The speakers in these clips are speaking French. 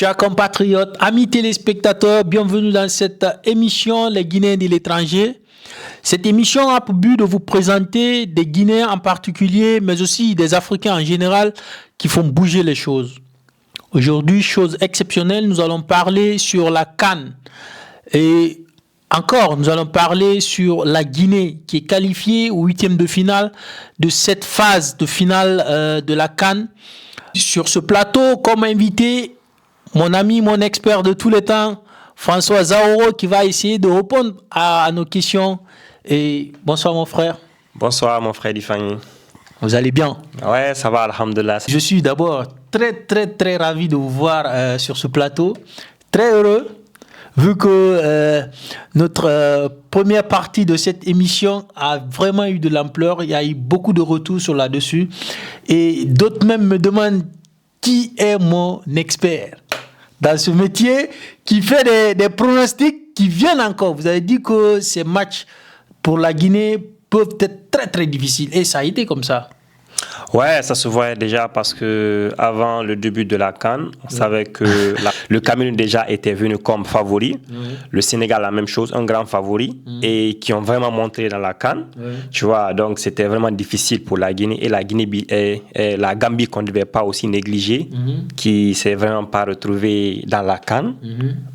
Chers compatriotes, amis téléspectateurs, bienvenue dans cette émission Les Guinéens de l'étranger. Cette émission a pour but de vous présenter des Guinéens en particulier, mais aussi des Africains en général qui font bouger les choses. Aujourd'hui, chose exceptionnelle, nous allons parler sur la CAN. Et encore, nous allons parler sur la Guinée qui est qualifiée au huitième de finale de cette phase de finale de la CAN. Sur ce plateau, comme invité, mon ami, mon expert de tous les temps, François Zaoro, qui va essayer de répondre à nos questions. Et bonsoir mon frère. Bonsoir mon frère Difani. Vous allez bien? Ouais, ça va, alhamdoulilah. Je suis d'abord très ravi de vous voir sur ce plateau. Très heureux, vu que notre première partie de cette émission a vraiment eu de l'ampleur. Il y a eu beaucoup de retours sur là-dessus. Et d'autres même me demandent qui est mon expert dans ce métier, qui fait des pronostics qui viennent encore. Vous avez dit que ces matchs pour la Guinée peuvent être très difficiles. Et ça a été comme ça. Ouais, ça se voit déjà parce que avant le début de la CAN, on savait que le Cameroun déjà était venu comme favori. Le Sénégal, la même chose, un grand favori, et qui ont vraiment montré dans la CAN. Tu vois, donc c'était vraiment difficile pour la Guinée. Et la Guinée et la Gambie qu'on ne devait pas aussi négliger, qui s'est vraiment pas retrouvée dans la CAN,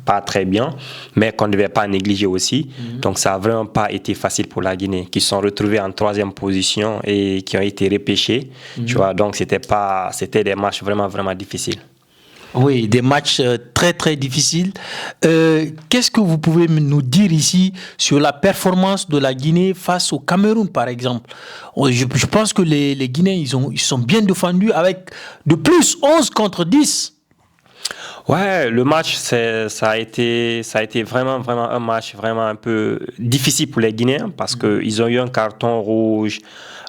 pas très bien, mais qu'on ne devait pas négliger aussi. Donc ça n'a vraiment pas été facile pour la Guinée, qui se sont retrouvés en 3e position et qui ont été repêchés. Tu vois, donc c'était des matchs vraiment difficiles. Oui, des matchs très difficiles. Qu'est-ce que vous pouvez nous dire ici sur la performance de la Guinée face au Cameroun, par exemple? Je pense que les Guinéens, ils sont bien défendus avec de plus 11 contre 10. Ouais, le match, ça a été vraiment un match vraiment un peu difficile pour les Guinéens parce qu'ils ont eu un carton rouge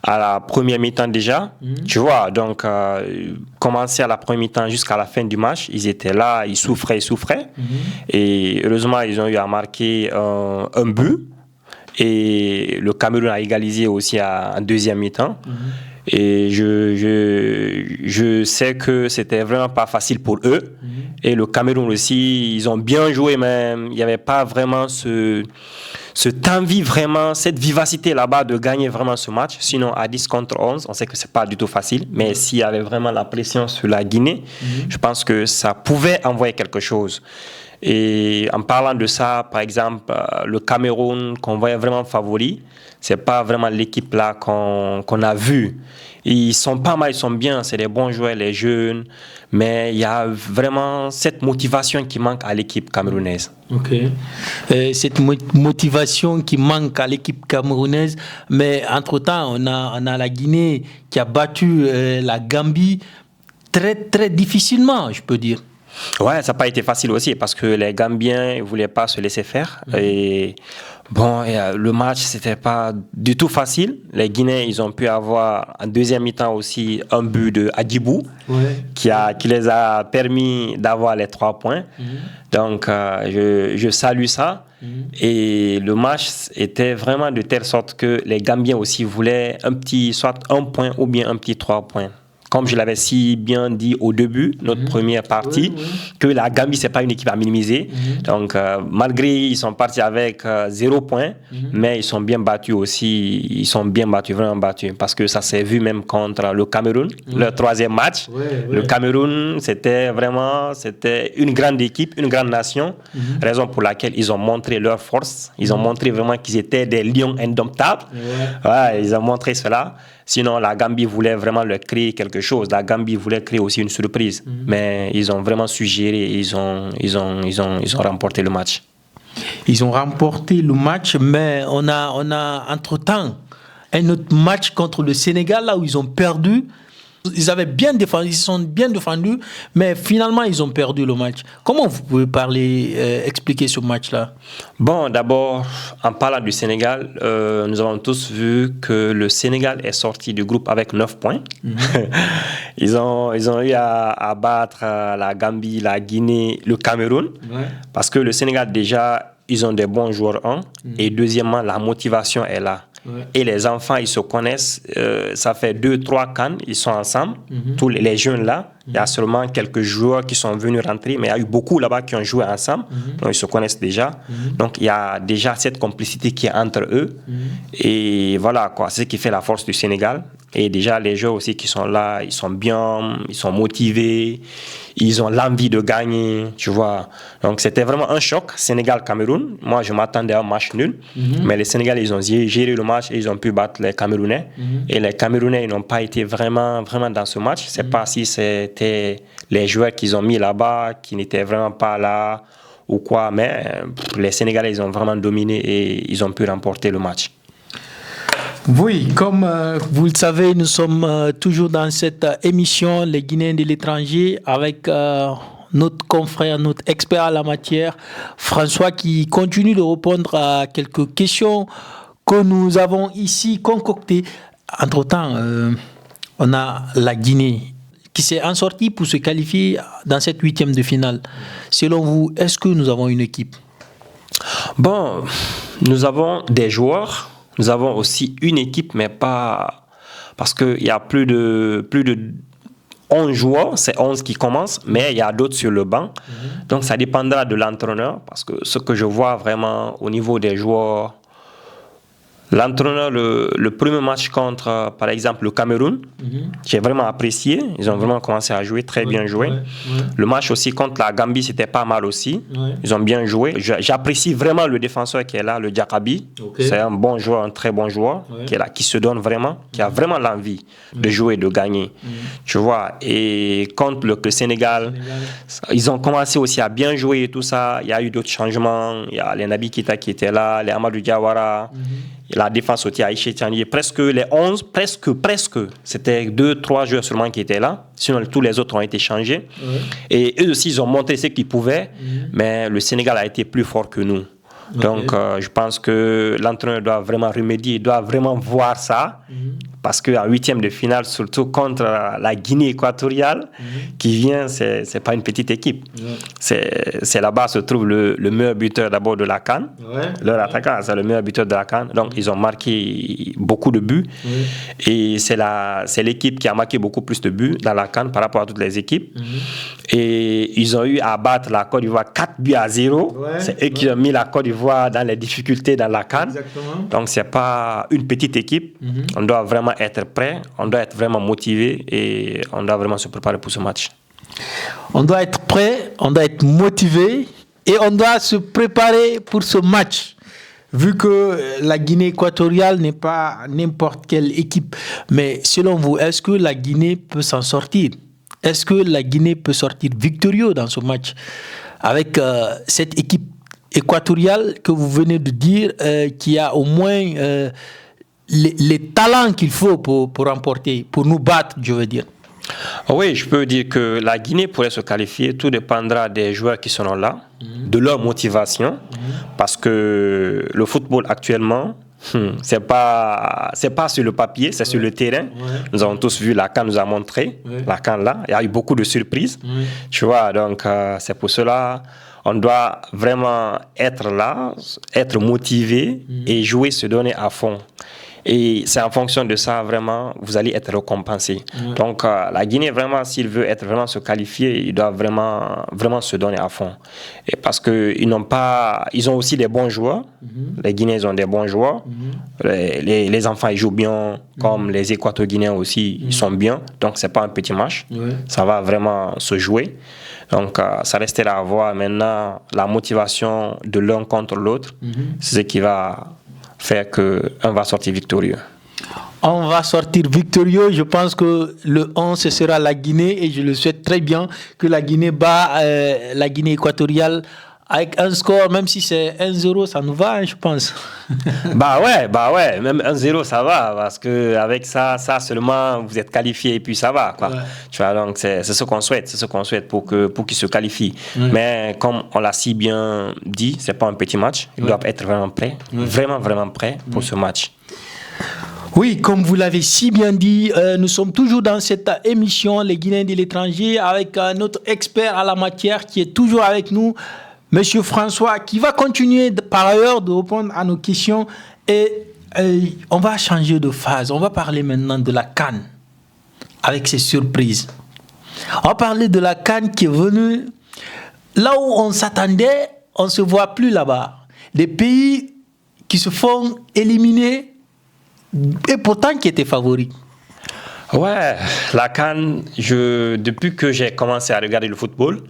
à la première mi-temps déjà, tu vois, donc commencer à la première mi-temps jusqu'à la fin du match, ils étaient là, ils souffraient, et heureusement ils ont eu à marquer un but, et le Cameroun a égalisé aussi en deuxième mi-temps. Et je sais que c'était vraiment pas facile pour eux. Et le Cameroun aussi, ils ont bien joué, mais il n'y avait pas vraiment cette envie, vraiment, cette vivacité là-bas de gagner vraiment ce match. Sinon, à 10 contre 11, on sait que c'est pas du tout facile. Mais s'il y avait vraiment la pression sur la Guinée, je pense que ça pouvait envoyer quelque chose. Et en parlant de ça, par exemple, le Cameroun qu'on voyait vraiment favori, c'est pas vraiment l'équipe là qu'on a vu. Ils sont pas mal, ils sont bien, c'est des bons joueurs, les jeunes, mais il y a vraiment cette motivation qui manque à l'équipe camerounaise. Ok. Cette motivation qui manque à l'équipe camerounaise, mais entre-temps, on a la Guinée qui a battu la Gambie très difficilement, je peux dire. Ouais, ça n'a pas été facile aussi parce que les Gambiens ne voulaient pas se laisser faire. Et bon, le match, c'était pas du tout facile. Les Guinéens, ils ont pu avoir en deuxième mi-temps aussi un but de Adjibou qui les a permis d'avoir les 3 points. Donc, je salue ça. Et le match était vraiment de telle sorte que les Gambiens aussi voulaient soit un point ou bien un petit 3 points. Comme je l'avais si bien dit au début, notre première partie, que la Gambie, ce n'est pas une équipe à minimiser. Donc, malgré ils sont partis avec 0 point, mais ils sont bien battus aussi. Ils sont bien battus, vraiment battus. Parce que ça s'est vu même contre le Cameroun, le 3e match. Le Cameroun, c'était une grande équipe, une grande nation. Raison pour laquelle ils ont montré leur force. Ils ont montré vraiment qu'ils étaient des lions indomptables. Ouais, ils ont montré cela. Sinon, la Gambie voulait vraiment leur créer quelque chose. La Gambie voulait créer aussi une surprise. Mais ils ont vraiment su gérer. Ils ont remporté le match. Ils ont remporté le match, mais on a entre-temps un autre match contre le Sénégal, là où ils ont perdu. Ils avaient bien défendu, ils se sont bien défendus, mais finalement, ils ont perdu le match. Comment vous pouvez expliquer ce match-là? Bon, d'abord, en parlant du Sénégal, nous avons tous vu que le Sénégal est sorti du groupe avec 9 points. Ils ont eu à battre la Gambie, la Guinée, le Cameroun, parce que le Sénégal, déjà, ils ont des bons joueurs, et deuxièmement, la motivation est là. et les enfants, ils se connaissent. Ça fait 2-3 CAN, ils sont ensemble, tous les jeunes là. Il y a seulement quelques joueurs qui sont venus rentrer, mais il y a eu beaucoup là-bas qui ont joué ensemble, donc ils se connaissent déjà. Donc il y a déjà cette complicité qui est entre eux. Et voilà, quoi, c'est ce qui fait la force du Sénégal. Et déjà, les joueurs aussi qui sont là, ils sont bien, ils sont motivés, ils ont l'envie de gagner, tu vois. Donc, c'était vraiment un choc, Sénégal-Cameroun. Moi, je m'attendais à un match nul, mais les Sénégalais, ils ont géré le match et ils ont pu battre les Camerounais. Et les Camerounais, ils n'ont pas été vraiment dans ce match. Je ne sais pas si c'était les joueurs qu'ils ont mis là-bas, qui n'étaient vraiment pas là ou quoi, mais les Sénégalais, ils ont vraiment dominé et ils ont pu remporter le match. Oui, comme vous le savez, nous sommes toujours dans cette émission, les Guinéens de l'étranger, avec notre confrère, notre expert à la matière, François, qui continue de répondre à quelques questions que nous avons ici concoctées. Entre-temps, on a la Guinée qui s'est en sortie pour se qualifier dans cette 8e de finale. Selon vous, est-ce que nous avons une équipe? Bon, nous avons des joueurs. Nous avons aussi une équipe, mais pas... Parce qu'il y a plus de 11 joueurs, c'est 11 qui commencent, mais il y a d'autres sur le banc. Donc, ça dépendra de l'entraîneur, parce que ce que je vois vraiment au niveau des joueurs... L'entraîneur, le premier match contre, par exemple, le Cameroun, j'ai vraiment apprécié. Ils ont vraiment commencé à jouer, très bien joué. Le match aussi contre la Gambie, c'était pas mal aussi. Ils ont bien joué. J'apprécie vraiment le défenseur qui est là, le Diakabi. C'est un bon joueur, un très bon joueur, qui est là, qui se donne vraiment, qui a vraiment l'envie de jouer, de gagner. Tu vois. Et contre le Sénégal, ils ont commencé aussi à bien jouer et tout ça. Il y a eu d'autres changements. Il y a les Naby Keita qui étaient là, les Amadou Diawara. La défense aussi, Aïché Tianier, presque les 11, presque. C'était 2-3 joueurs seulement qui étaient là. Sinon, tous les autres ont été changés. Et eux aussi, ils ont montré ce qu'ils pouvaient. Mais le Sénégal a été plus fort que nous. Donc, je pense que l'entraîneur doit vraiment remédier, il doit vraiment voir ça. Parce qu'en 8e de finale, surtout contre la Guinée équatoriale, qui vient, c'est pas une petite équipe. C'est là-bas se trouve le meilleur buteur d'abord de la CAN. Leur attaquant, c'est le meilleur buteur de la CAN. Donc, ils ont marqué beaucoup de buts. Et c'est l'équipe qui a marqué beaucoup plus de buts dans la CAN par rapport à toutes les équipes. Et ils ont eu à battre la Côte d'Ivoire 4-0. C'est eux qui ont mis la Côte d'Ivoire dans les difficultés dans la CAN. Donc, c'est pas une petite équipe. On doit vraiment être prêt, on doit être vraiment motivé et on doit vraiment se préparer pour ce match. On doit être prêt, on doit être motivé et on doit se préparer pour ce match. Vu que la Guinée équatoriale n'est pas n'importe quelle équipe. Mais selon vous, est-ce que la Guinée peut s'en sortir? Est-ce que la Guinée peut sortir victorieux dans ce match avec cette équipe équatoriale que vous venez de dire qui a au moins... les talents qu'il faut pour remporter, pour nous battre, je veux dire. Oui, je peux dire que la Guinée pourrait se qualifier. Tout dépendra des joueurs qui seront là, de leur motivation, parce que le football actuellement, c'est pas sur le papier, c'est sur le terrain. Nous avons tous vu la CAN nous a montré, la CAN là, il y a eu beaucoup de surprises, tu vois, donc c'est pour cela on doit vraiment être là, être motivé et jouer, se donner à fond. Et c'est en fonction de ça, vraiment, vous allez être récompensé. Donc, la Guinée, vraiment, s'il veut être vraiment se qualifier, il doit vraiment se donner à fond. Et parce qu'ils ils ont aussi des bons joueurs. Les Guinéens, ils ont des bons joueurs. Les enfants, ils jouent bien, comme les Équato-Guinéens aussi, ils sont bien. Donc, c'est pas un petit match. Ça va vraiment se jouer. Donc, ça restera à voir maintenant la motivation de l'un contre l'autre. C'est ce qui va faire qu'on va sortir victorieux. On va sortir victorieux. Je pense que le 11, ce sera la Guinée et je le souhaite très bien que la Guinée bat la Guinée équatoriale avec un score, même si c'est 1-0, ça nous va, hein, je pense. Bah ouais, même 1-0, ça va, parce qu'avec ça seulement, vous êtes qualifié et puis ça va, quoi. Tu vois, donc c'est ce qu'on souhaite, pour qu'ils se qualifient. Mais comme on l'a si bien dit, c'est pas un petit match, ils doivent être vraiment prêts, vraiment prêts pour ce match. Oui, comme vous l'avez si bien dit, nous sommes toujours dans cette émission, les Guinéens de l'étranger, avec notre expert à la matière qui est toujours avec nous, Monsieur François, qui va continuer par ailleurs de répondre à nos questions. Et On va changer de phase. On va parler maintenant de la CAN avec ses surprises. On va parler de la CAN qui est venue là où on s'attendait, on ne se voit plus là-bas. Des pays qui se font éliminer et pourtant qui étaient favoris. Ouais, la CAN, depuis que j'ai commencé à regarder le football,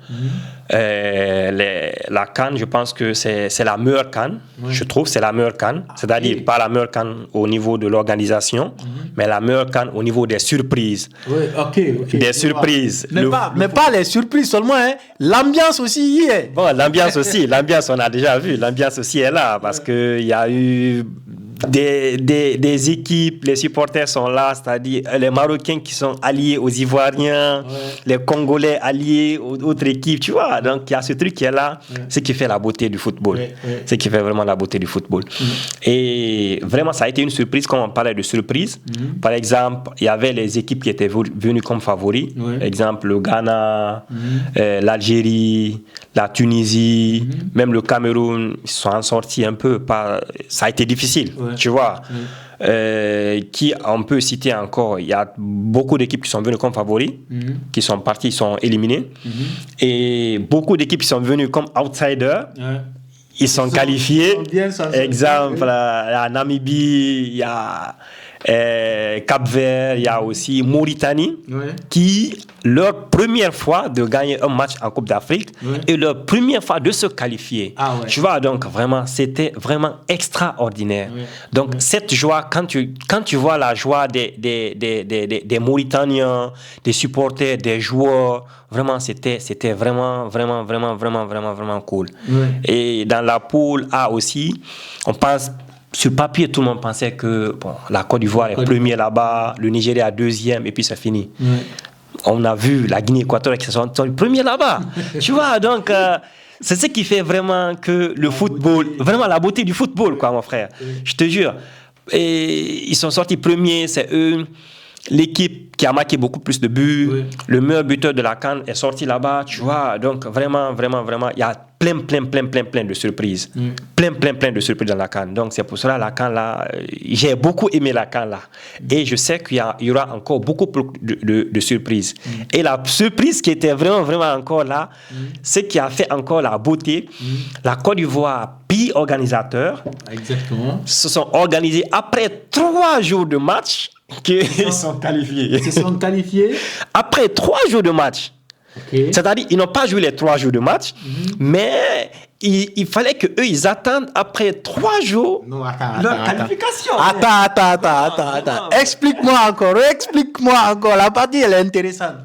la CAN, je pense que c'est la meilleure CAN. Je trouve c'est la meilleure CAN. C'est-à-dire pas la meilleure CAN au niveau de l'organisation, mais la meilleure CAN au niveau des surprises. Oui, ok. Des surprises. Mais pas les surprises seulement, hein. L'ambiance aussi y est. Bon, l'ambiance aussi, l'ambiance on a déjà vu, l'ambiance aussi est là parce qu'il y a eu des équipes, les supporters sont là, c'est-à-dire les Marocains qui sont alliés aux Ivoiriens, les Congolais alliés aux autres équipes, tu vois. Donc il y a ce truc qui est là, ce qui fait la beauté du football. Ce qui fait vraiment la beauté du football. Et vraiment, ça a été une surprise, comme on parlait de surprise. Par exemple, il y avait les équipes qui étaient venues comme favoris. Exemple, le Ghana, l'Algérie, la Tunisie, même le Cameroun, ils sont sortis un peu. Ça a été difficile. Tu vois, qui on peut citer encore, il y a beaucoup d'équipes qui sont venues comme favoris, qui sont partis, ils sont éliminés, et beaucoup d'équipes qui sont venues comme outsiders, ils sont qualifiés. Exemple, la Namibie, il y a Cap-Vert, il y a aussi Mauritanie, qui, leur première fois de gagner un match en Coupe d'Afrique et leur première fois de se qualifier. Tu vois, donc vraiment, c'était vraiment extraordinaire. Donc, cette joie, quand tu vois la joie des Mauritaniens, des supporters, des joueurs, vraiment, c'était vraiment cool. Et dans la poule A aussi, on pense. Sur papier, tout le monde pensait que la Côte d'Ivoire est premier là-bas, le Nigeria deuxième, et puis c'est fini. On a vu la Guinée équatoriale qui sont premiers là-bas. Tu vois, donc c'est ce qui fait vraiment que le football, vraiment la beauté du football, quoi, mon frère. Je te jure. Et ils sont sortis premiers, c'est eux. L'équipe qui a marqué beaucoup plus de buts, le meilleur buteur de la CAN est sorti là-bas, tu vois. Donc vraiment, il y a plein de surprises. Plein de surprises dans la CAN. Donc c'est pour cela la CAN là, j'ai beaucoup aimé la CAN là. Et je sais qu'il y aura encore beaucoup plus de surprises. Et la surprise qui était vraiment encore là, ce qui a fait encore la beauté, la Côte d'Ivoire, pays organisateur, se sont organisés après 3 jours de match. Ils sont qualifiés. Ils se sont qualifiés après 3 jours de match. C'est-à-dire, ils n'ont pas joué les 3 jours de match, mais il fallait qu'eux, ils attendent après 3 jours leur qualification. Attends. Explique-moi encore. La partie, elle est intéressante.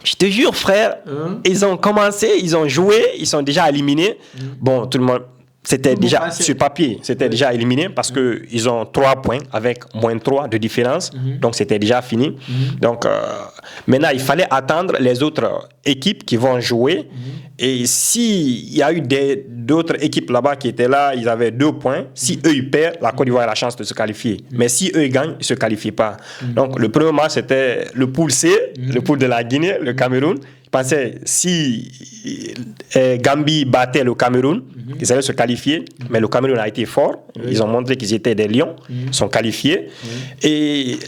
Je te jure, frère, ils ont commencé, ils ont joué, ils sont déjà éliminés. Bon, tout le monde... C'était déjà sur papier, c'était déjà éliminé parce qu'ils ont 3 points avec moins 3 de différence. Donc, c'était déjà fini. Donc, maintenant, il fallait attendre les autres équipes qui vont jouer. Et s'il y a eu d'autres équipes là-bas qui étaient là, ils avaient 2 points. Si eux, ils perdent, la Côte d'Ivoire a la chance de se qualifier. Mais si eux, ils gagnent, ils ne se qualifient pas. Donc, le premier match, c'était le pool C, le pool de la Guinée, le Cameroun. Je pensais si Gambie battait le Cameroun, ils allaient se qualifier, mais le Cameroun a été fort. Ils ont montré qu'ils étaient des lions, ils sont qualifiés. Et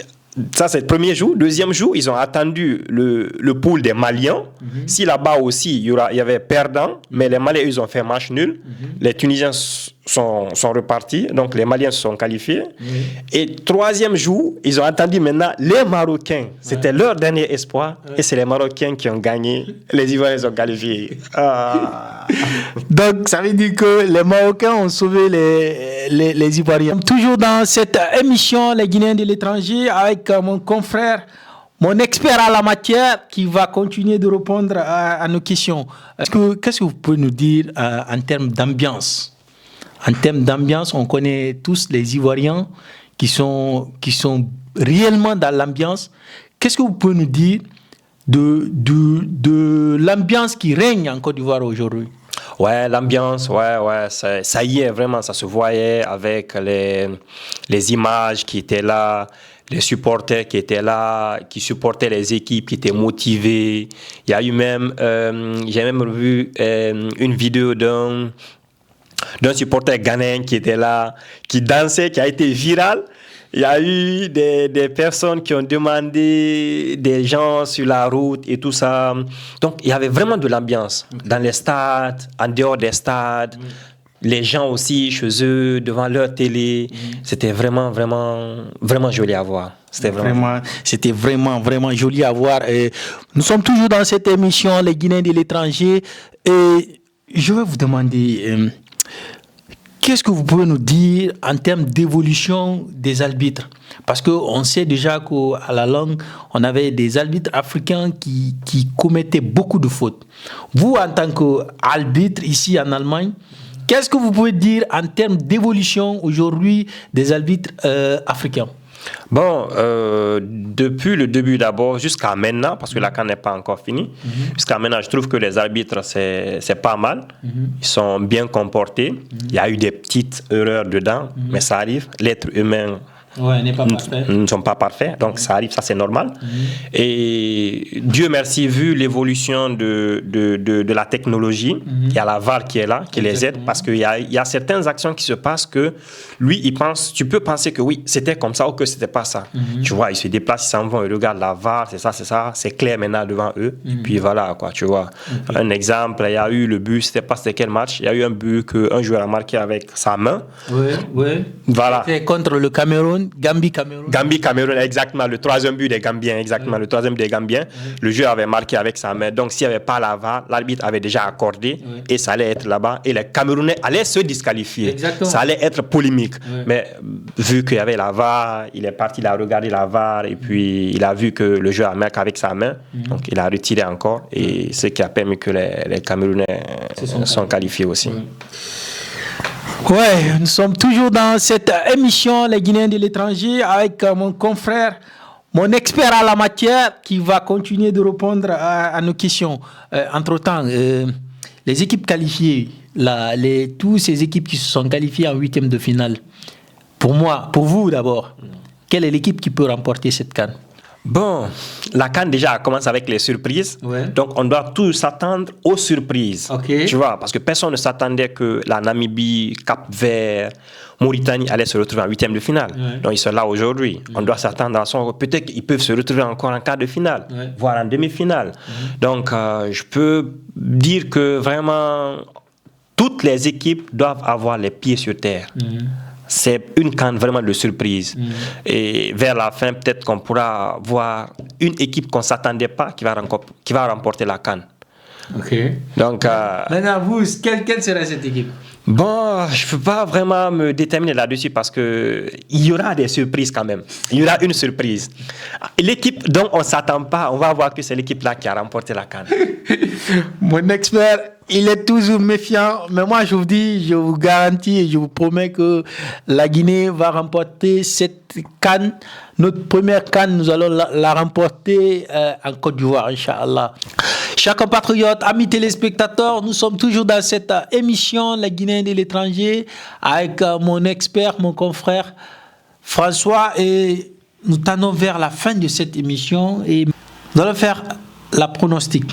ça, c'est le premier jour. Deuxième jour, ils ont attendu le pool des Maliens. Si là-bas aussi, il y avait perdants, mais les Maliens, ils ont fait match nul. Les Tunisiens sont repartis, donc les Maliens se sont qualifiés. Et troisième jour, ils ont attendu maintenant les Marocains. C'était leur dernier espoir, et c'est les Marocains qui ont gagné. Les Ivoiriens sont qualifiés. Donc, ça veut dire que les Marocains ont sauvé les Ivoiriens. Toujours dans cette émission, les Guinéens de l'étranger, avec mon confrère, mon expert à la matière, qui va continuer de répondre à nos questions. Qu'est-ce que vous pouvez nous dire en termes d'ambiance? En termes d'ambiance, on connaît tous les Ivoiriens qui sont réellement dans l'ambiance. Qu'est-ce que vous pouvez nous dire de l'ambiance qui règne en Côte d'Ivoire aujourd'hui? Ouais, l'ambiance, ça y est, vraiment, ça se voyait avec les images qui étaient là, les supporters qui étaient là, qui supportaient les équipes, qui étaient motivés. Il y a eu même, j'ai même vu une vidéo d'un supporter ghanéen qui était là, qui dansait, qui a été viral. Il y a eu des personnes qui ont demandé des gens sur la route et tout ça. Donc, il y avait vraiment de l'ambiance dans les stades, en dehors des stades. Les gens aussi chez eux, devant leur télé. C'était vraiment, vraiment, vraiment joli à voir. C'était vraiment joli à voir. Et nous sommes toujours dans cette émission, les Guinéens de l'étranger. Et je vais vous demander, qu'est-ce que vous pouvez nous dire en termes d'évolution des arbitres? Parce qu'on sait déjà qu'à la langue, on avait des arbitres africains qui commettaient beaucoup de fautes. Vous, en tant qu'arbitre ici en Allemagne, qu'est-ce que vous pouvez dire en termes d'évolution aujourd'hui des arbitres africains? Bon, depuis le début d'abord jusqu'à maintenant, parce que la CAN n'est pas encore finie, jusqu'à maintenant, je trouve que les arbitres, c'est pas mal. Ils sont bien comportés. Il y a eu des petites erreurs dedans, mais ça arrive. L'être humain... Nous ne sommes pas parfaits, donc ça arrive, ça c'est normal. Et Dieu merci, vu l'évolution de la technologie, il y a la VAR qui est là, qui les aide, parce qu'il y a certaines actions qui se passent que lui, il pense, tu peux penser que oui, c'était comme ça ou que c'était pas ça. Tu vois, ils se déplacent, ils s'en vont, ils regardent la VAR, c'est ça, c'est clair maintenant devant eux. Et puis voilà, quoi, tu vois. Un exemple, il y a eu le but, c'était quel match? Il y a eu un but qu'un joueur a marqué avec sa main. Oui. Voilà. C'était contre le Cameroun. Gambie-Cameroun, exactement. Le troisième but des Gambiens, exactement. Le troisième des Gambiens. Le joueur avait marqué avec sa main. Donc, s'il n'y avait pas la VAR, l'arbitre avait déjà accordé et ça allait être là-bas. Et les Camerounais allaient se disqualifier. Exactement. Ça allait être polémique. Mais vu qu'il y avait la VAR, il est parti, il a regardé la VAR et puis il a vu que le joueur a marqué avec sa main. Donc, il a retiré encore. Et ce qui a permis que les Camerounais sont qualifiés aussi. Ouais, nous sommes toujours dans cette émission, les Guinéens de l'étranger, avec mon confrère, mon expert à la matière, qui va continuer de répondre à nos questions. Entre-temps, les équipes qualifiées, toutes ces équipes qui se sont qualifiées en huitième de finale, pour vous d'abord, quelle est l'équipe qui peut remporter cette CAN? Bon, la CAN déjà commence avec les surprises. Donc, on doit tous s'attendre aux surprises. Tu vois, parce que personne ne s'attendait que la Namibie, Cap-Vert, Mauritanie allaient se retrouver en huitième de finale. Donc, ils sont là aujourd'hui. On doit s'attendre à son... Peut-être qu'ils peuvent se retrouver encore en quart de finale, voire en demi-finale. Donc, je peux dire que vraiment, toutes les équipes doivent avoir les pieds sur terre. C'est une CAN vraiment de surprise. Et vers la fin, peut-être qu'on pourra voir une équipe qu'on ne s'attendait pas qui va remporter la CAN. Donc, maintenant, vous, quelle sera cette équipe? Bon, je ne peux pas vraiment me déterminer là-dessus parce qu'il y aura des surprises quand même. Il y aura une surprise. L'équipe dont on ne s'attend pas, on va voir que c'est l'équipe-là qui a remporté la CAN. Mon expert, il est toujours méfiant. Mais moi, je vous dis, je vous garantis et je vous promets que la Guinée va remporter cette CAN. Notre première CAN, nous allons la remporter en Côte d'Ivoire, Inch'Allah. Chers compatriotes, amis téléspectateurs, nous sommes toujours dans cette émission, les Guinéens de l'étranger, avec mon expert, mon confrère François. Et nous tendons vers la fin de cette émission et nous allons faire la pronostic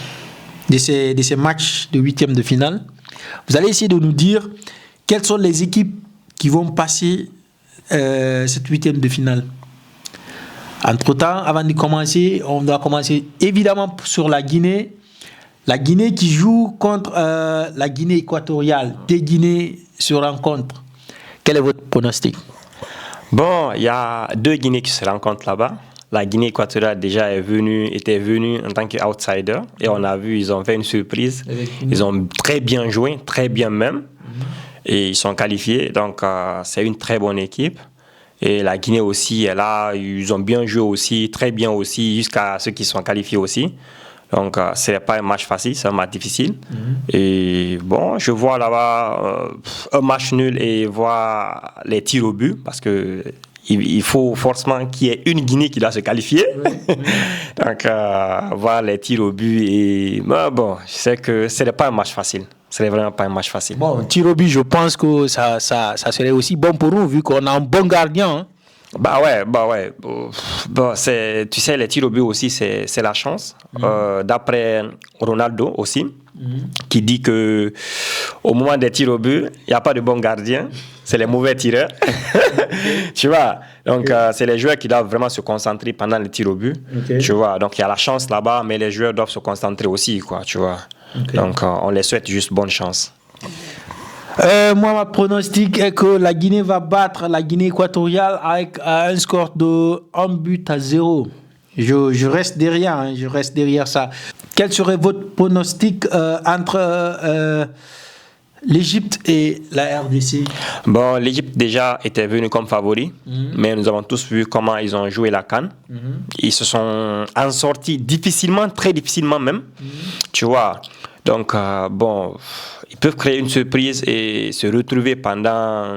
de ces matchs de huitième de finale. Vous allez essayer de nous dire quelles sont les équipes qui vont passer cette huitième de finale. Entre-temps, avant de commencer, on doit commencer évidemment sur la Guinée. La Guinée qui joue contre la Guinée équatoriale. Deux Guinées se rencontrent. Quel est votre pronostic? Bon, il y a deux Guinées qui se rencontrent là-bas. La Guinée équatoriale déjà était venue en tant qu'outsider. Et on a vu, ils ont fait une surprise. Ils ont très bien joué, très bien même. Et ils sont qualifiés. Donc, c'est une très bonne équipe. Et la Guinée aussi est là. Ils ont bien joué aussi, très bien aussi, jusqu'à ceux qui sont qualifiés aussi. Donc, ce n'est pas un match facile, c'est un match difficile. Et bon, je vois là-bas un match nul et voir les tirs au but parce que il faut forcément qu'il y ait une Guinée qui doit se qualifier. Donc, voir les tirs au but. Et bon, je sais que ce n'est pas un match facile. Ce n'est vraiment pas un match facile. Bon, tir au but, je pense que ça serait aussi bon pour nous vu qu'on a un bon gardien. Hein. Bah ouais. Bon, tu sais, les tirs au but aussi, c'est la chance. D'après Ronaldo aussi, qui dit que au moment des tirs au but, il n'y a pas de bon gardien. c'est les mauvais tireurs. Tu vois, donc c'est les joueurs qui doivent vraiment se concentrer pendant le tir au but. Tu vois, donc il y a la chance là-bas, mais les joueurs doivent se concentrer aussi, quoi, tu vois. Donc on les souhaite juste bonne chance. Moi, ma pronostic est que la Guinée va battre la Guinée équatoriale avec un score de 1-0. Je reste derrière, hein, je reste derrière ça. Quel serait votre pronostic entre l'Égypte et la RDC? Bon, l'Égypte déjà était venue comme favori, mais nous avons tous vu comment ils ont joué la CAN. Ils se sont en sortis difficilement, très difficilement même, tu vois. Donc, bon, ils peuvent créer une surprise et se retrouver pendant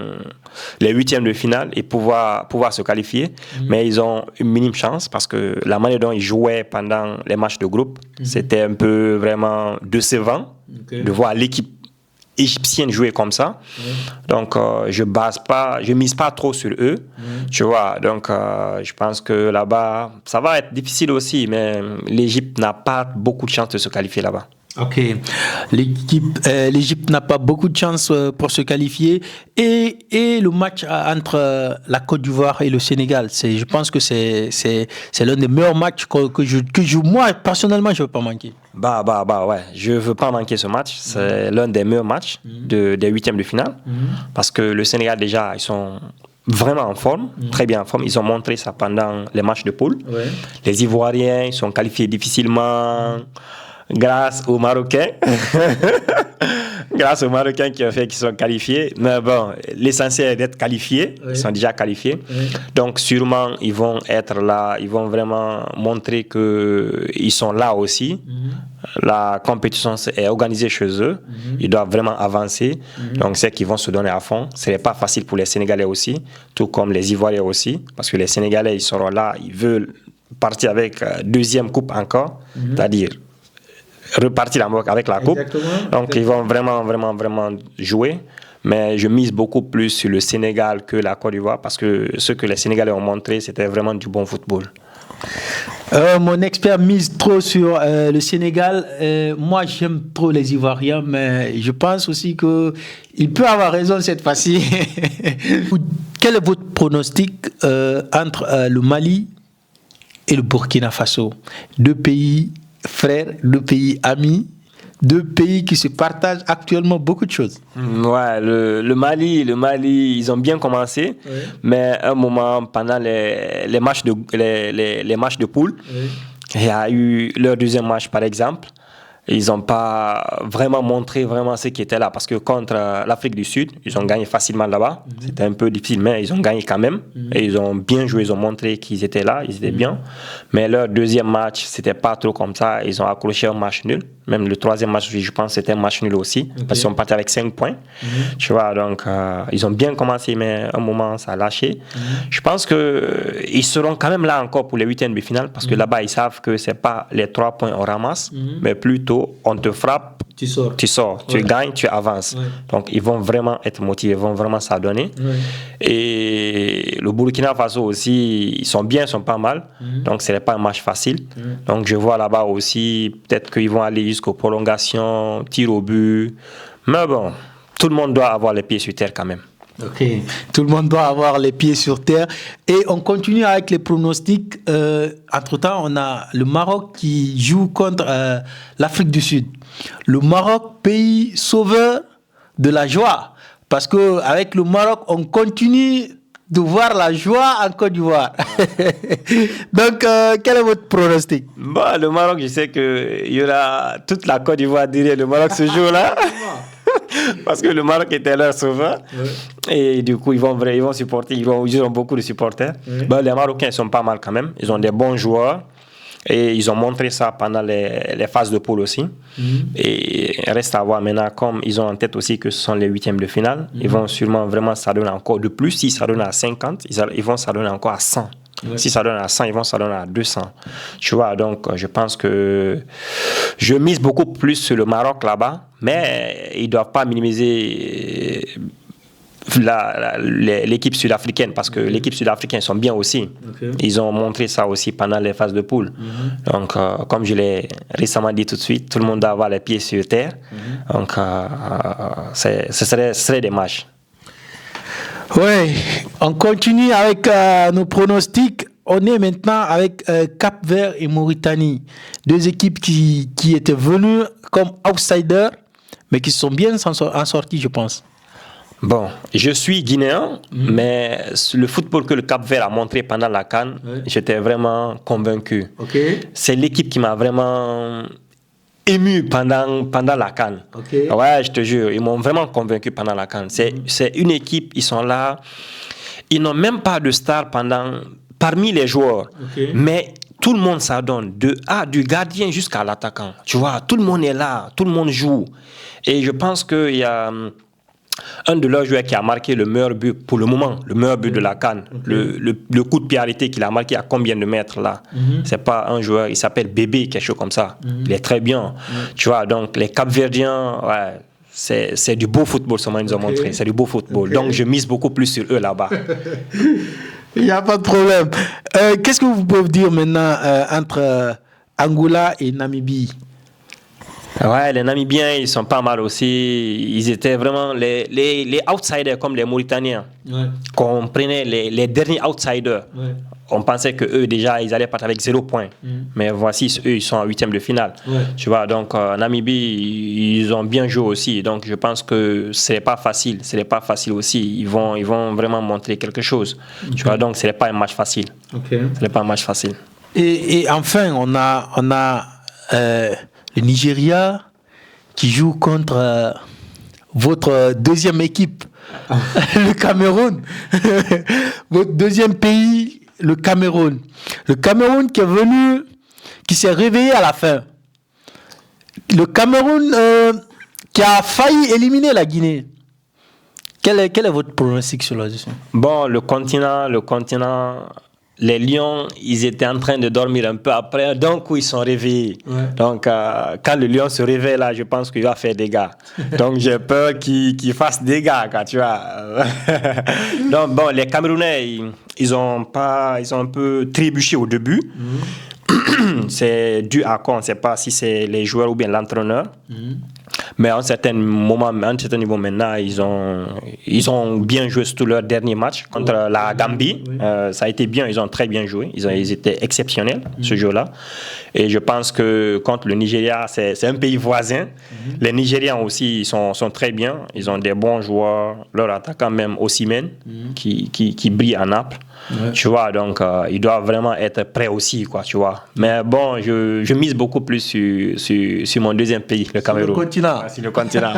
les huitièmes de finale et pouvoir se qualifier. Mais ils ont une minime chance parce que la manière dont ils jouaient pendant les matchs de groupe, c'était un peu vraiment décevant de voir l'équipe égyptienne jouer comme ça. Donc, je mise pas trop sur eux, tu vois. Donc, je pense que là-bas, ça va être difficile aussi, mais l'Égypte n'a pas beaucoup de chance de se qualifier là-bas. Ok, l'Égypte n'a pas beaucoup de chance pour se qualifier et le match entre la Côte d'Ivoire et le Sénégal, je pense que c'est l'un des meilleurs matchs que moi personnellement je veux pas manquer. Ouais, je veux pas manquer ce match. C'est l'un des meilleurs matchs des huitièmes de finale parce que le Sénégal déjà ils sont vraiment en forme, très bien en forme. Ils ont montré ça pendant les matchs de poule. Les Ivoiriens ils sont qualifiés difficilement. Grâce aux Marocains. Grâce aux Marocains qui sont qualifiés. Mais bon, l'essentiel est d'être qualifiés. Ils sont déjà qualifiés. Donc, sûrement, ils vont être là. Ils vont vraiment montrer qu'ils sont là aussi. La compétition est organisée chez eux. Ils doivent vraiment avancer. Donc, c'est qu'ils vont se donner à fond. Ce n'est pas facile pour les Sénégalais aussi, tout comme les Ivoiriens aussi. Parce que les Sénégalais, ils seront là. Ils veulent partir avec deuxième coupe encore. C'est-à-dire repartir avec la coupe. Donc, ils vont vraiment jouer. Mais je mise beaucoup plus sur le Sénégal que la Côte d'Ivoire parce que ce que les Sénégalais ont montré, c'était vraiment du bon football. Mon expert mise trop sur le Sénégal. Moi, j'aime trop les Ivoiriens, mais je pense aussi qu'il peut avoir raison cette fois-ci. Quel est votre pronostic entre le Mali et le Burkina Faso? Deux pays frères, deux pays amis, deux pays qui se partagent actuellement beaucoup de choses. Ouais, le Mali, ils ont bien commencé, mais à un moment, pendant les matchs de poule, il y a eu leur deuxième match, par exemple. Ils n'ont pas vraiment montré ce qui était là. Parce que contre l'Afrique du Sud, ils ont gagné facilement là-bas. C'était un peu difficile, mais ils ont gagné quand même. Et ils ont bien joué, ils ont montré qu'ils étaient là, ils étaient bien. Mais leur deuxième match, c'était pas trop comme ça. Ils ont accroché un match nul. Même le troisième match, je pense, c'était un match nul aussi. Parce qu'ils sont partis avec 5 points. Tu vois, donc ils ont bien commencé, mais à un moment, ça a lâché. Je pense qu'ils seront quand même là encore pour les huitièmes de finale. Parce que là-bas, ils savent que c'est pas les 3 points on ramasse, mais plutôt on te frappe, tu sors, tu gagnes, tu avances. Donc ils vont vraiment être motivés, ils vont vraiment s'adonner. Et le Burkina Faso aussi, ils sont bien, ils sont pas mal. Donc ce n'est pas un match facile. Donc je vois là-bas aussi, peut-être qu'ils vont aller jusqu'aux prolongations, tir au but. Mais bon, tout le monde doit avoir les pieds sur terre quand même. Ok, tout le monde doit avoir les pieds sur terre. Et on continue avec les pronostics. Entre-temps, on a le Maroc qui joue contre l'Afrique du Sud. Le Maroc, pays sauveur de la joie. Parce qu'avec le Maroc, on continue de voir la joie en Côte d'Ivoire. Donc, quel est votre pronostic? Bon, le Maroc, je sais qu'il y aura toute la Côte d'Ivoire dirait le Maroc ce jour-là. Parce que le Maroc était leur sauveur. Et du coup, ils vont supporter, ils auront beaucoup de supporters. Ben, les Marocains sont pas mal quand même. Ils ont des bons joueurs. Et ils ont montré ça pendant les phases de poule aussi. Et il reste à voir maintenant, comme ils ont en tête aussi que ce sont les huitièmes de finale, ils vont sûrement vraiment s'adonner encore de plus. Si ça donne à 50, ils vont s'adonner encore à 100. Si ça donne à 100, ils vont s'adonner à 200. Tu vois, donc je pense que je mise beaucoup plus sur le Maroc là-bas, mais ils ne doivent pas minimiser l'équipe sud-africaine, parce que l'équipe sud-africaine sont bien aussi. Ils ont montré ça aussi pendant les phases de poule. Donc, comme je l'ai récemment dit tout de suite, tout le monde doit avoir les pieds sur terre. Donc, ce serait des matchs. Ouais, on continue avec nos pronostics. On est maintenant avec Cap-Vert et Mauritanie. Deux équipes qui étaient venues comme outsiders, mais qui sont bien en sortie, je pense. Bon, je suis guinéen, mais le football que le Cap-Vert a montré pendant la CAN, j'étais vraiment convaincu. Okay. C'est l'équipe qui m'a vraiment ému pendant la CAN. Okay. Ouais, je te jure, ils m'ont vraiment convaincu pendant la CAN. C'est une équipe, ils sont là, ils n'ont même pas de star parmi les joueurs, mais tout le monde s'adonne, du gardien jusqu'à l'attaquant. Tu vois, tout le monde est là, tout le monde joue. Et je pense qu'il y a un de leurs joueurs qui a marqué le meilleur but pour le moment, le meilleur but de la CAN. Le coup de pied arrêté qu'il a marqué à combien de mètres là. C'est pas un joueur, il s'appelle Bébé, quelque chose comme ça. Il est très bien. Tu vois, donc les Cap-Verdiens, ouais, c'est du beau football, ça ils nous ont montré. C'est du beau football. Donc je mise beaucoup plus sur eux là-bas. Il n'y a pas de problème. Qu'est-ce que vous pouvez dire maintenant entre Angola et Namibie? Ouais, les Namibiens, ils sont pas mal aussi. Ils étaient vraiment les outsiders comme les Mauritaniens. Qu'on prenait les derniers outsiders. On pensait qu'eux, déjà, ils allaient partir avec 0 point. Mais voici, eux, ils sont en 8e de finale. Tu vois, donc, Namibie, ils ont bien joué aussi. Donc, je pense que ce n'est pas facile. Ce n'est pas facile aussi. Ils vont vraiment montrer quelque chose. Tu vois, donc, ce n'est pas un match facile. Ce n'est pas un match facile. Et enfin, on a le Nigeria qui joue contre votre deuxième équipe, le Cameroun. Votre deuxième pays, le Cameroun. Le Cameroun qui est venu, qui s'est réveillé à la fin. Le Cameroun qui a failli éliminer la Guinée. Quel est votre pronostic sur la dessus? Bon, le continent, les lions, ils étaient en train de dormir un peu après, donc ils sont réveillés. Donc, quand le lion se réveille là, je pense qu'il va faire des dégâts. Donc, j'ai peur qu'il fasse des dégâts, tu vois. Donc, bon, les Camerounais, ils ont un peu trébuché au début. C'est dû à quoi? On ne sait pas si c'est les joueurs ou bien l'entraîneur. Mais à un certain moment, à un certain niveau maintenant, ils ont bien joué surtout leur dernier match contre la Gambie. Ça a été bien, ils ont très bien joué. Ils étaient exceptionnels ce jour-là. Et je pense que contre le Nigeria, c'est un pays voisin. Les Nigérians aussi, ils sont très bien. Ils ont des bons joueurs. Leur attaquant même, Osimhen, qui brille à Naples. Tu vois, donc ils doivent vraiment être prêts aussi, quoi, tu vois. Mais bon, je mise beaucoup plus sur mon deuxième pays, le Cameroun. Le continent. Sur le continent.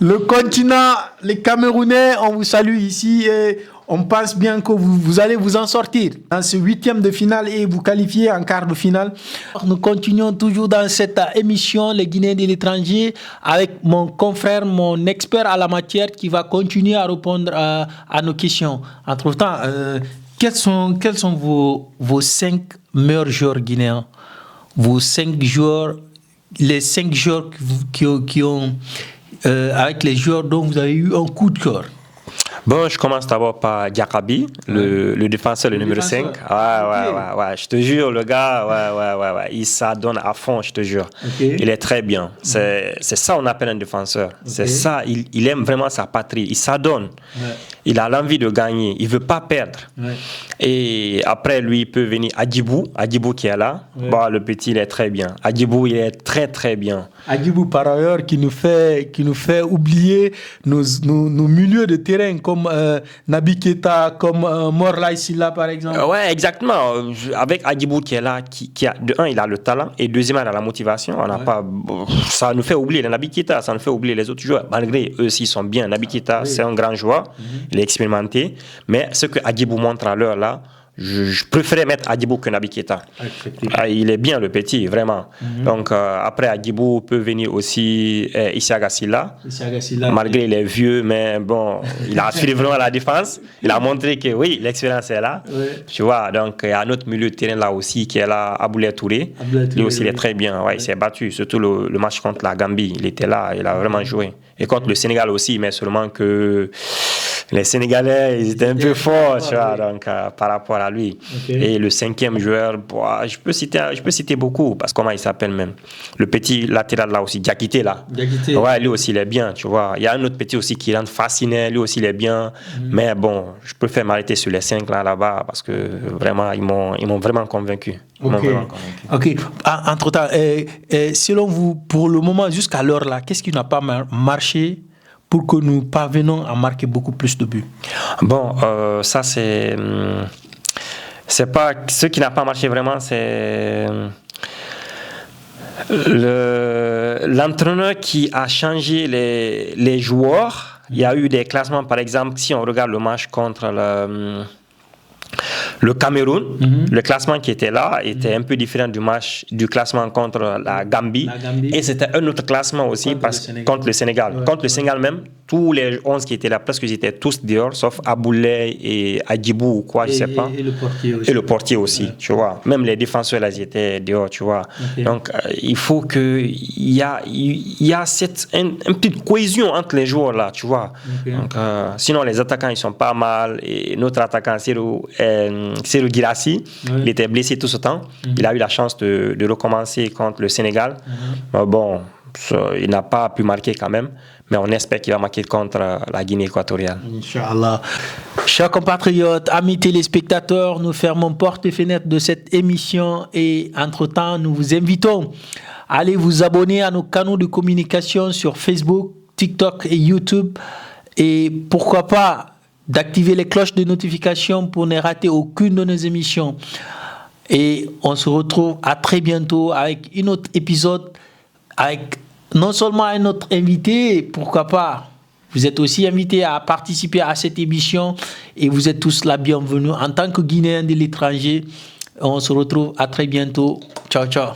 Le continent, les Camerounais, on vous salue ici et on pense bien que vous allez vous en sortir dans ce 8e de finale et vous qualifier en quart de finale. Nous continuons toujours dans cette émission, les Guinéens de l'étranger, avec mon confrère, mon expert à la matière qui va continuer à répondre à nos questions. Entre-temps, quels sont vos 5 meilleurs joueurs guinéens? Vos 5 joueurs, les 5 joueurs qui ont avec les joueurs dont vous avez eu un coup de cœur. Bon, je commence d'abord par Diakabi, le défenseur, le numéro 5. Ouais. Je te jure, le gars, ouais. Il s'adonne à fond, je te jure. Il est très bien. C'est ça on appelle un défenseur. C'est ça, il aime vraiment sa patrie. Il s'adonne. Il a l'envie de gagner. Il ne veut pas perdre. Et après, lui, il peut venir Adjibou qui est là. Bon, le petit, il est très bien. Adjibou, il est très, très bien. Adjibou, par ailleurs, qui nous fait oublier nos milieux de terrain comme Naby Keita, comme Morlaye Sylla, par exemple. Ouais, exactement. Avec Adjibou qui est là, qui a, de un, il a le talent, et deuxièmement, il a la motivation. On n'a pas, ça nous fait oublier les Naby Keita, ça nous fait oublier les autres joueurs. Malgré eux aussi, ils sont bien. Naby Keita, c'est un grand joueur. Il est expérimenté. Mais ce que Adjibou montre à l'heure là, je préférais mettre Adjibou que Naby Keita. Il est bien, le petit, vraiment. Donc, après, Adjibou peut venir aussi Isiaga Sylla. Malgré il est vieux, mais bon, il a assuré vraiment la défense. Il a montré que oui, l'expérience est là. Tu vois, donc il y a un autre milieu de terrain là aussi qui est là, Aboulaye Touré. Lui aussi, il est très bien. Ouais, il s'est battu, surtout le match contre la Gambie. Il était là, il a vraiment joué. Et contre le Sénégal aussi, mais seulement que les Sénégalais, ils étaient un peu forts, tu vois, donc, par rapport à lui. Et le 5e joueur, je peux citer beaucoup, parce que comment il s'appelle même? Le petit latéral là aussi, Diakité là. Ouais, lui aussi, il est bien, tu vois. Il y a un autre petit aussi qui rentre fasciné, lui aussi, il est bien. Mais bon, je préfère m'arrêter sur les 5 là-bas, parce que vraiment, ils m'ont vraiment convaincu. Ok. Entre-temps, selon vous, pour le moment, jusqu'à l'heure là, qu'est-ce qui n'a pas marché pour que nous parvenons à marquer beaucoup plus de buts? Bon, ça c'est pas ce qui n'a pas marché vraiment, c'est l'entraîneur qui a changé les joueurs. Il y a eu des classements, par exemple, si on regarde le match contre le Cameroun, le classement qui était là était un peu différent du classement contre la Gambie. Et c'était un autre classement aussi contre le Sénégal. Contre le Sénégal même, tous les 11 qui étaient là, presque ils étaient tous dehors, sauf Aboulay et Adjibou ou quoi, je sais pas. Et le portier aussi. Et le portier aussi, tu vois. Même les défenseurs, là, ils étaient dehors, tu vois. Donc, il faut qu'il y a une petite cohésion entre les joueurs, là, tu vois. Donc, sinon, les attaquants, ils sont pas mal. Et notre attaquant, Serou Guirassy, il était blessé tout ce temps. Il a eu la chance de recommencer contre le Sénégal. Bon, il n'a pas pu marquer quand même. Mais on espère qu'il va marquer contre la Guinée équatoriale. Inch'Allah. Chers compatriotes, amis téléspectateurs, nous fermons porte et fenêtre de cette émission et entre-temps, nous vous invitons à aller vous abonner à nos canaux de communication sur Facebook, TikTok et YouTube. Et pourquoi pas d'activer les cloches de notification pour ne rater aucune de nos émissions. Et on se retrouve à très bientôt avec un autre épisode avec non seulement un autre invité, pourquoi pas, vous êtes aussi invités à participer à cette émission et vous êtes tous la bienvenue en tant que Guinéens de l'étranger. On se retrouve à très bientôt. Ciao, ciao.